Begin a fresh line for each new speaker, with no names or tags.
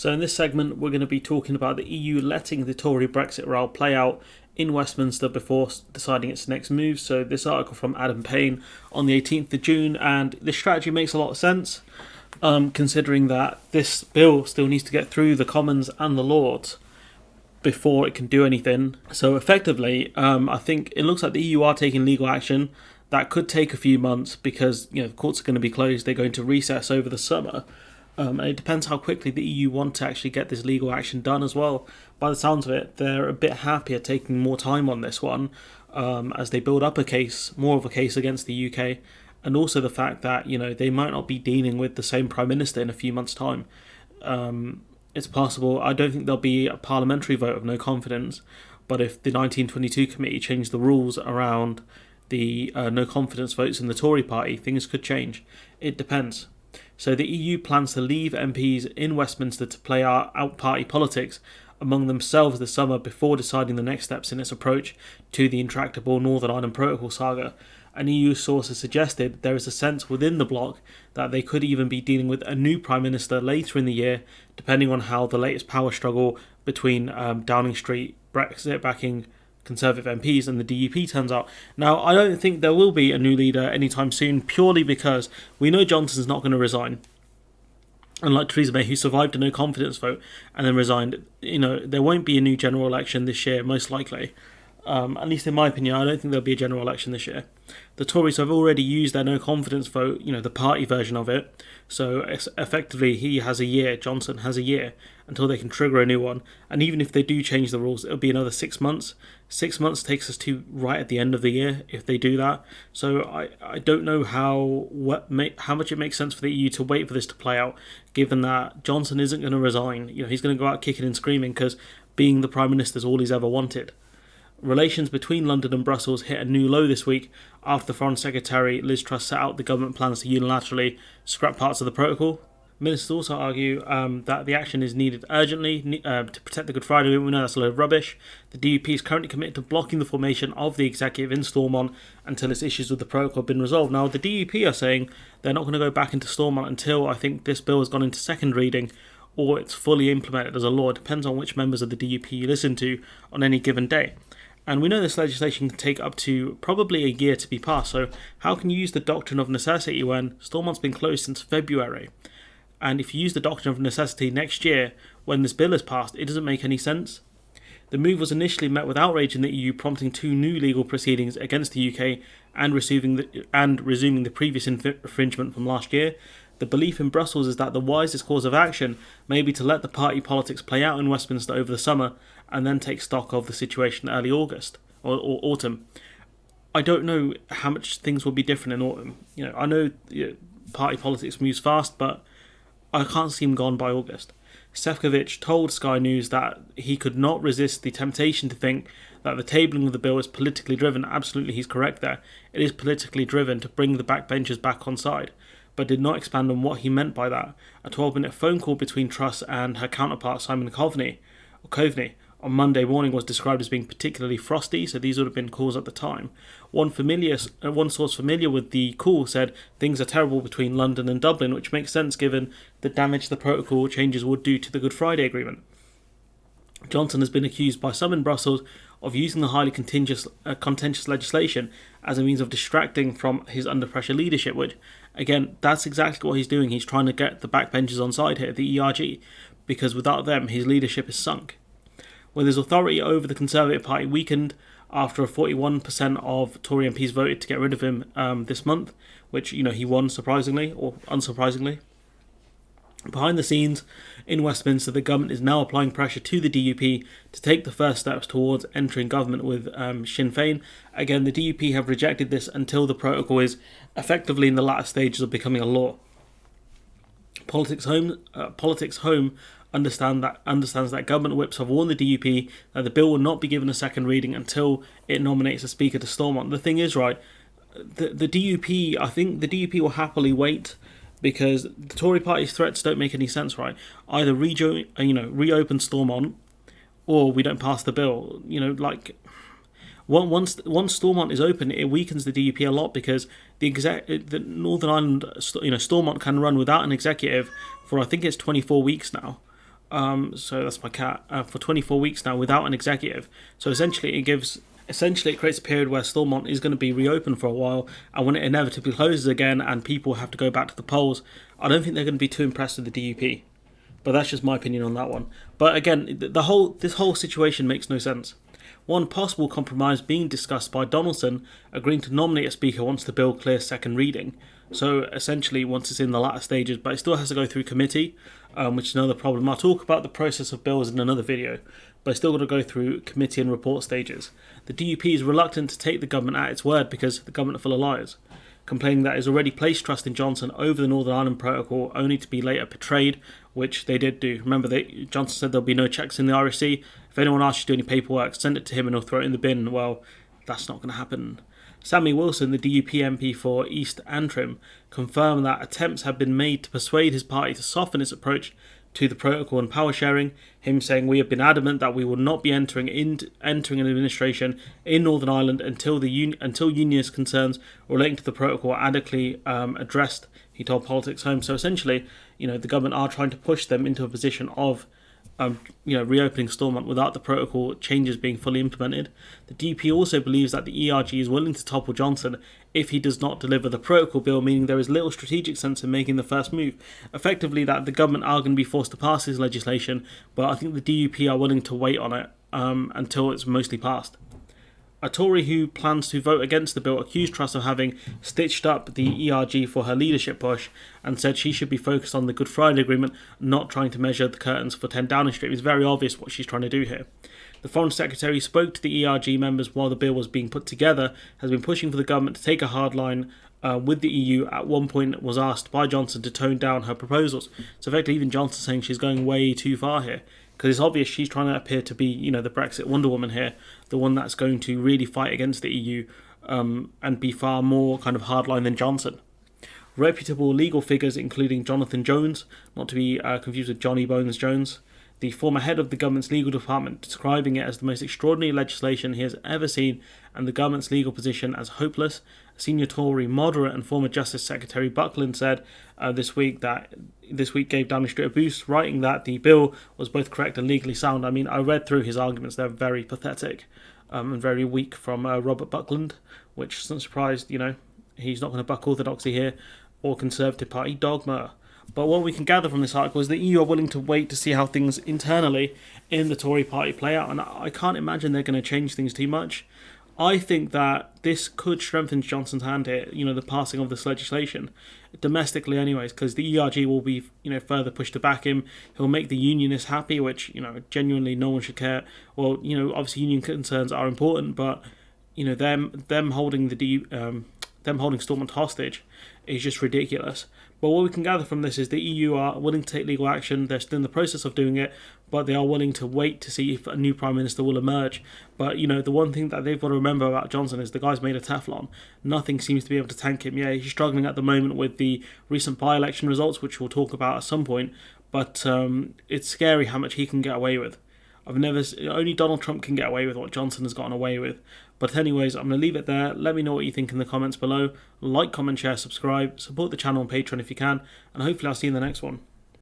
So in this segment, we're going to be talking about the EU letting the Tory Brexit row play out in Westminster before deciding its next move. So this article from Adam Payne on the 18th of June, and this strategy makes a lot of sense, considering that this bill still needs to get through the Commons and the Lords before it can do anything. So effectively, I think it looks like the EU are taking legal action. That could take a few months because the courts are going to be closed. They're going to recess over the summer. And it depends how quickly the EU want to actually get this legal action done as well. By the sounds of it, they're a bit happier taking more time on this one as they build up more of a case against the UK. And also the fact that, they might not be dealing with the same Prime Minister in a few months' time. It's possible. I don't think there'll be a parliamentary vote of no confidence. But if the 1922 committee changed the rules around the no confidence votes in the Tory party, things could change. It depends. So the EU plans to leave MPs in Westminster to play out party politics among themselves this summer before deciding the next steps in its approach to the intractable Northern Ireland Protocol saga. An EU source has suggested there is a sense within the bloc that they could even be dealing with a new Prime Minister later in the year, depending on how the latest power struggle between Downing Street Brexit backing Conservative MPs and the DUP turns out. Now, I don't think there will be a new leader anytime soon, purely because we know Johnson's not going to resign. Unlike Theresa May, who survived a no confidence vote and then resigned, there won't be a new general election this year, most likely. At least in my opinion, I don't think there'll be a general election this year. The Tories have already used their no confidence vote, the party version of it. So effectively, Johnson has a year until they can trigger a new one. And even if they do change the rules, it'll be another 6 months. 6 months takes us to right at the end of the year if they do that. So I don't know how much it makes sense for the EU to wait for this to play out, given that Johnson isn't going to resign. He's going to go out kicking and screaming because being the Prime Minister is all he's ever wanted. Relations between London and Brussels hit a new low this week after the Foreign Secretary Liz Truss set out the government plans to unilaterally scrap parts of the protocol. Ministers also argue that the action is needed urgently to protect the Good Friday Agreement. We know that's a load of rubbish. The DUP is currently committed to blocking the formation of the executive in Stormont until its issues with the protocol have been resolved. Now, the DUP are saying they're not going to go back into Stormont until I think this bill has gone into second reading or it's fully implemented as a law. It depends on which members of the DUP you listen to on any given day. And we know this legislation can take up to probably a year to be passed, so how can you use the doctrine of necessity when Stormont's been closed since February? And if you use the doctrine of necessity next year, when this bill is passed, it doesn't make any sense. The move was initially met with outrage in the EU, prompting 2 new legal proceedings against the UK and resuming the previous infringement from last year. The belief in Brussels is that the wisest course of action may be to let the party politics play out in Westminster over the summer and then take stock of the situation early August or autumn. I don't know how much things will be different in autumn. I know party politics moves fast, but I can't see him gone by August. Sefcovic told Sky News that he could not resist the temptation to think that the tabling of the bill is politically driven. Absolutely, he's correct there. It is politically driven to bring the backbenchers back on side, but did not expand on what he meant by that. A 12-minute phone call between Truss and her counterpart Simon Coveney on Monday morning was described as being particularly frosty, so these would have been calls at the time. One source familiar with the call said things are terrible between London and Dublin, which makes sense given the damage the protocol changes would do to the Good Friday Agreement. Johnson has been accused by some in Brussels of using the highly contentious legislation as a means of distracting from his under-pressure leadership, which, again, that's exactly what he's doing. He's trying to get the backbenchers on side here, the ERG, because without them, his leadership is sunk. With his authority over the Conservative Party weakened after a 41% of Tory MPs voted to get rid of him this month, which, he won surprisingly or unsurprisingly. Behind the scenes, in Westminster, the government is now applying pressure to the DUP to take the first steps towards entering government with Sinn Féin. Again, the DUP have rejected this until the protocol is effectively in the latter stages of becoming a law. Politics Home understands that government whips have warned the DUP that the bill will not be given a second reading until it nominates a speaker to Stormont. The thing is, right, the DUP, I think the DUP will happily wait because the Tory party's threats don't make any sense, right? Either reopen Stormont or we don't pass the bill. Once Stormont is open, it weakens the DUP a lot because the Northern Ireland, Stormont can run without an executive for I think it's 24 weeks now. So that's my cat, for 24 weeks now without an executive. So essentially it creates a period where Stormont is going to be reopened for a while, and when it inevitably closes again and people have to go back to the polls, I don't think they're going to be too impressed with the DUP. But that's just my opinion on that one. But again, this whole situation makes no sense. One possible compromise being discussed by Donaldson agreeing to nominate a speaker once the bill clears second reading. So essentially, once it's in the latter stages, but it still has to go through committee, which is another problem. I'll talk about the process of bills in another video, but it's still got to go through committee and report stages. The DUP is reluctant to take the government at its word because the government are full of liars, complaining that it's already placed trust in Johnson over the Northern Ireland Protocol, only to be later betrayed, which they did do. Remember, Johnson said there'll be no checks in the Irish Sea. If anyone asks you to do any paperwork, send it to him and he'll throw it in the bin. Well, that's not going to happen. Sammy Wilson, the DUP MP for East Antrim, confirmed that attempts have been made to persuade his party to soften its approach to the protocol and power sharing, him saying, "We have been adamant that we will not be entering an administration in Northern Ireland until unionist concerns relating to the protocol are adequately addressed," he told Politics Home. So essentially, the government are trying to push them into a position of reopening Stormont without the protocol changes being fully implemented. The DP also believes that the ERG is willing to topple Johnson if he does not deliver the protocol bill, meaning there is little strategic sense in making the first move. Effectively, that the government are going to be forced to pass this legislation, but I think the DUP are willing to wait on it until it's mostly passed. A Tory who plans to vote against the bill accused Truss of having stitched up the ERG for her leadership push and said she should be focused on the Good Friday Agreement, not trying to measure the curtains for 10 Downing Street. It's very obvious what she's trying to do here. The Foreign Secretary spoke to the ERG members while the bill was being put together, has been pushing for the government to take a hard line with the EU. At one point was asked by Johnson to tone down her proposals. So effectively even Johnson saying she's going way too far here, because it's obvious she's trying to appear to be, the Brexit Wonder Woman here, the one that's going to really fight against the EU and be far more kind of hardline than Johnson. Reputable legal figures, including Jonathan Jones, not to be confused with Johnny Bones Jones, the former head of the government's legal department, describing it as the most extraordinary legislation he has ever seen and the government's legal position as hopeless. Senior Tory moderate and former Justice Secretary Buckland said this week gave Downing Street a boost, writing that the bill was both correct and legally sound. I mean, I read through his arguments; they're very pathetic and very weak from Robert Buckland, which isn't surprised. He's not going to buck orthodoxy here or Conservative Party dogma. But what we can gather from this article is the EU are willing to wait to see how things internally in the Tory party play out, and I can't imagine they're going to change things too much. I think that this could strengthen Johnson's hand here, the passing of this legislation, domestically anyways, because the ERG will be, further pushed to back him. He'll make the unionists happy, which, genuinely no one should care. Well, obviously union concerns are important, but, them holding them holding Stormont hostage is just ridiculous. But what we can gather from this is the EU are willing to take legal action. They're still in the process of doing it, but they are willing to wait to see if a new Prime Minister will emerge. But, the one thing that they've got to remember about Johnson is the guy's made of Teflon. Nothing seems to be able to tank him. Yeah, he's struggling at the moment with the recent by-election results, which we'll talk about at some point, but it's scary how much he can get away with. Only Donald Trump can get away with what Johnson has gotten away with. But anyways, I'm going to leave it there. Let me know what you think in the comments below. Like, comment, share, subscribe. Support the channel on Patreon if you can. And hopefully I'll see you in the next one.